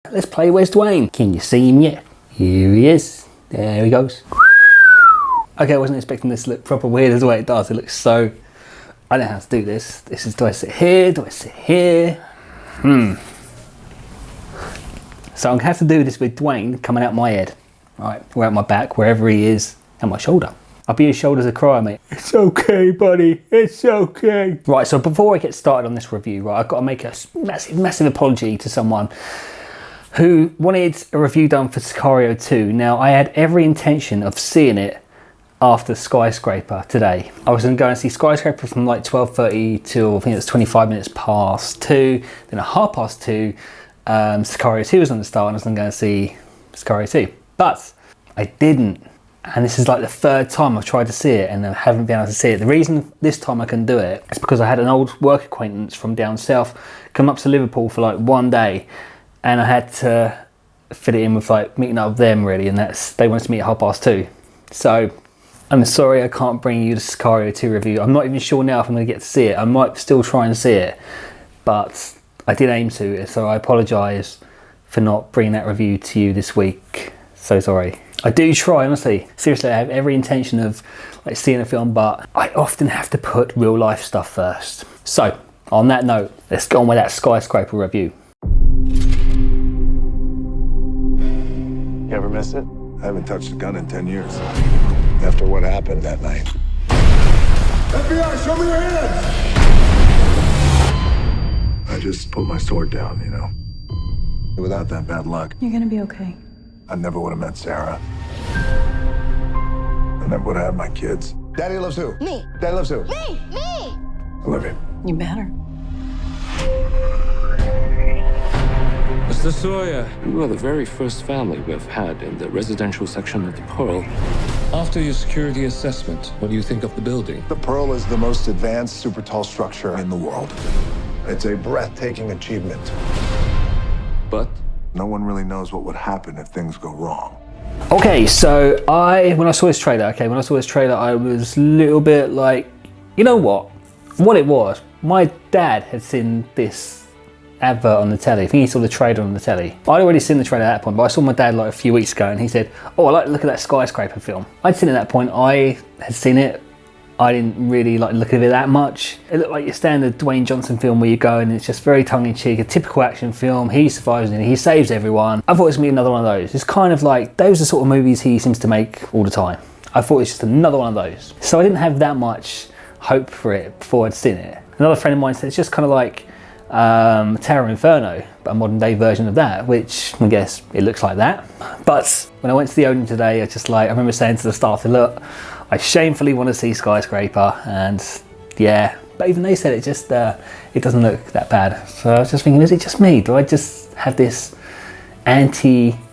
Let's play Where's Dwayne? Can you see him yet? Here he is. There he goes. Okay, I wasn't expecting this to look proper weird as the way it does. It looks so... I don't know how to do this. This is, do I sit here? Do I sit here? So I'm gonna have to do this with Dwayne coming out my head. Right, or out my back, wherever he is, and my shoulder. I'll be as shoulder as a cry, mate. It's okay, buddy. It's okay. Right, so before I get started on this review, right, I've got to make a massive apology to someone who wanted a review done for Sicario 2. Now, I had every intention of seeing it after Skyscraper today. I was going to go and see Skyscraper from like 12:30 till I think it was 25 minutes past 2, then at 2:30, Sicario 2 was on the start and I was going to go and see Sicario 2. But I didn't. And this is like the third time I've tried to see it and I haven't been able to see it. The reason this time I can do it is because I had an old work acquaintance from down south come up to Liverpool for like one day and I had to fit it in with like meeting up with them really, and they wanted to meet at 2:30. So I'm sorry I can't bring you the Sicario 2 review. I'm not even sure now if I'm going to get to see it. I might still try and see it, but I did aim to, so I apologise for not bringing that review to you this week. So sorry. I do try, honestly. Seriously, I have every intention of like seeing a film, but I often have to put real life stuff first. So, on that note, let's go on with that Skyscraper review. You ever miss it? I haven't touched a gun in 10 years. After what happened that night. FBI, show me your hands! I just put my sword down, you know. Without that bad luck, You're gonna be okay. I never would have met Sarah. I never would have had my kids. Daddy loves who? Me. Daddy loves who? Me! I love you. You better. Mr. Sawyer, you are the very first family we've had in the residential section of the Pearl. After your security assessment, what do you think of the building? The Pearl is the most advanced super tall structure in the world. It's a breathtaking achievement. But No one really knows what would happen if things go wrong. Okay, so when I saw this trailer, I was a little bit like, you know what? What it was, my dad had seen this advert on the telly. I think he saw the trailer on the telly. I'd already seen the trailer at that point, but I saw my dad like a few weeks ago and he said, oh, I like to look at that Skyscraper film. I'd seen it at that point, I had seen it. I didn't really like the look of it that much. It looked like your standard Dwayne Johnson film where you go and it's just very tongue-in-cheek, a typical action film. He survives in it, he saves everyone. I thought it was going to be another one of those. It's kind of like, those are the sort of movies he seems to make all the time. I thought it was just another one of those. So I didn't have that much hope for it before I'd seen it. Another friend of mine said it's just kind of like Terror Inferno, but a modern day version of that, which I guess it looks like that. But when I went to the opening today, I remember saying to the staff, look, I shamefully want to see Skyscraper, and yeah, but even they said it just, it doesn't look that bad. So I was just thinking, is it just me? Do I just have this anti-Dwayne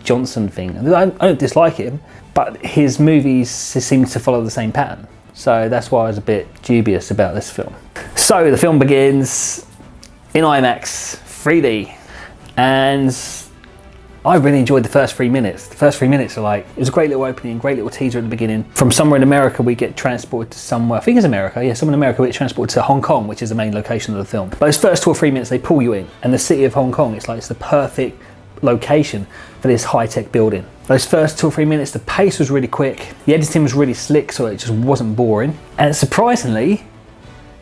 Johnson thing? I don't dislike him, but his movies seem to follow the same pattern. So that's why I was a bit dubious about this film. So the film begins in IMAX 3D, and I really enjoyed the first 3 minutes. The first 3 minutes are like, it was a great little opening, great little teaser at the beginning. From somewhere in America, we get transported to somewhere, I think it's America, yeah, somewhere in America, we get transported to Hong Kong, which is the main location of the film. Those first 2 or 3 minutes, they pull you in, and the city of Hong Kong, it's the perfect location for this high-tech building. Those first 2 or 3 minutes, the pace was really quick, the editing was really slick, so it just wasn't boring. And surprisingly,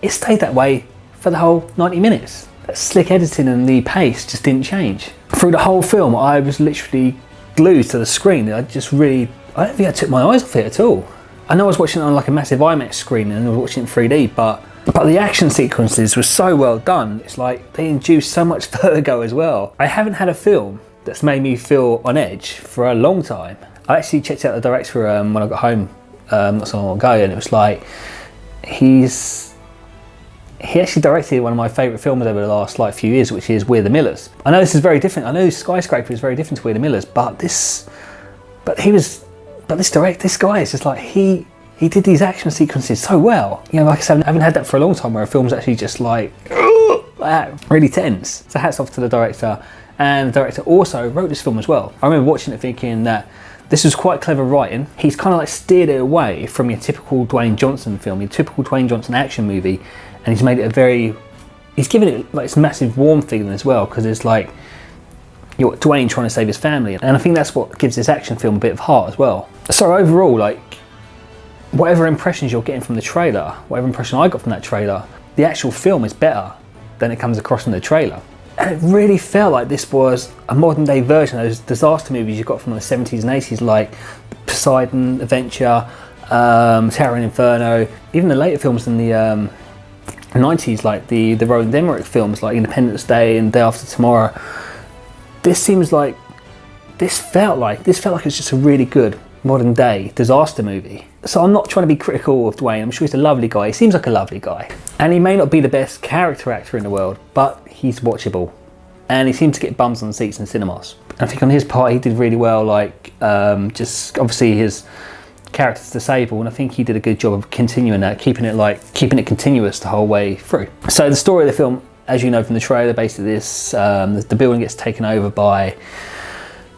it stayed that way for the whole 90 minutes. That slick editing and the pace just didn't change. Through the whole film, I was literally glued to the screen. I don't think I took my eyes off it at all. I know I was watching it on like a massive IMAX screen and I was watching it in 3D, but the action sequences were so well done. It's like they induced so much vertigo as well. I haven't had a film that's made me feel on edge for a long time. I actually checked out the director when I got home not so long ago, and it was like, he actually directed one of my favourite films over the last few years, which is We're the Millers. I know this is very different. I know Skyscraper is very different to We're the Millers, but this guy is just like, he did these action sequences so well. You know, like I said, I haven't had that for a long time where a film's actually just like that, really tense. So hats off to the director. And the director also wrote this film as well. I remember watching it thinking that this was quite clever writing. He's kind of like steered it away from your typical Dwayne Johnson film, your typical Dwayne Johnson action movie, and he's made it a very he's giving it like this massive warm feeling as well, because it's like you've got Dwayne trying to save his family, and I think that's what gives this action film a bit of heart as well. So overall, like, whatever impressions you're getting from the trailer, whatever impression I got from that trailer, the actual film is better than it comes across in the trailer. And it really felt like this was a modern day version of those disaster movies you got from the 70s and 80s, like Poseidon, Adventure, Terror and Inferno, even the later films in the 90s, like the Roland Emmerich films like Independence Day and Day After Tomorrow. This felt like it's just a really good modern day disaster movie. So I'm not trying to be critical of Dwayne. I'm sure he's a lovely guy. He seems like a lovely guy. And he may not be the best character actor in the world, but he's watchable. And he seemed to get bums on seats in cinemas. I think on his part, he did really well, like, just obviously his character's disabled, and I think he did a good job of continuing that, keeping it continuous the whole way through. So the story of the film, as you know from the trailer, basically this, the building gets taken over by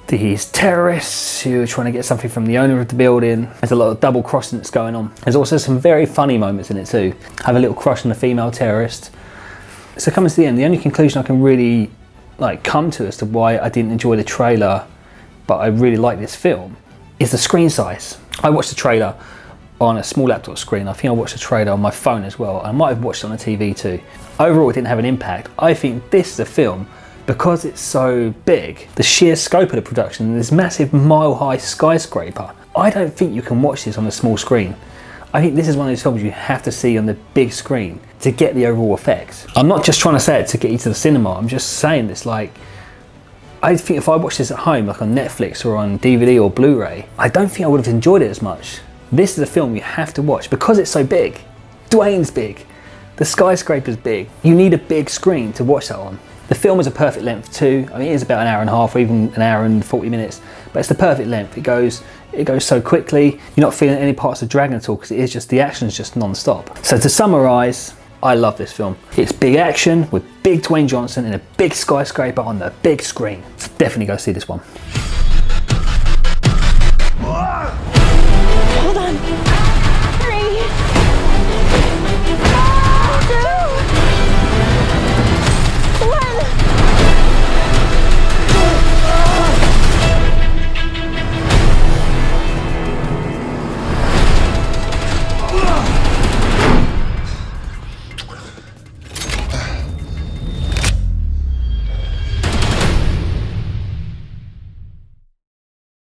these terrorists who are trying to get something from the owner of the building. There's a lot of double crossing that's going on. There's also some very funny moments in it too. I have a little crush on the female terrorist. So coming to the end, the only conclusion I can really come to as to why I didn't enjoy the trailer, but I really like this film, is the screen size. I watched the trailer on a small laptop screen. I think I watched the trailer on my phone as well. I might have watched it on the TV too. Overall, it didn't have an impact. I think this is a film, because it's so big, the sheer scope of the production, this massive mile-high skyscraper, I don't think you can watch this on a small screen. I think this is one of those films you have to see on the big screen to get the overall effect. I'm not just trying to say it to get you to the cinema, I'm just saying this, like, I think if I watched this at home, like on Netflix or on DVD or Blu-ray, I don't think I would have enjoyed it as much. This is a film you have to watch because it's so big. Dwayne's big, the skyscraper's big. You need a big screen to watch that on. The film is a perfect length too. I mean, it is about an hour and a half or even an hour and 40 minutes, but it's the perfect length. It goes so quickly. You're not feeling any parts of dragging at all, because it is just, the action is just non-stop. So to summarize, I love this film. It's big action with big Dwayne Johnson in a big skyscraper on the big screen. So definitely go see this one.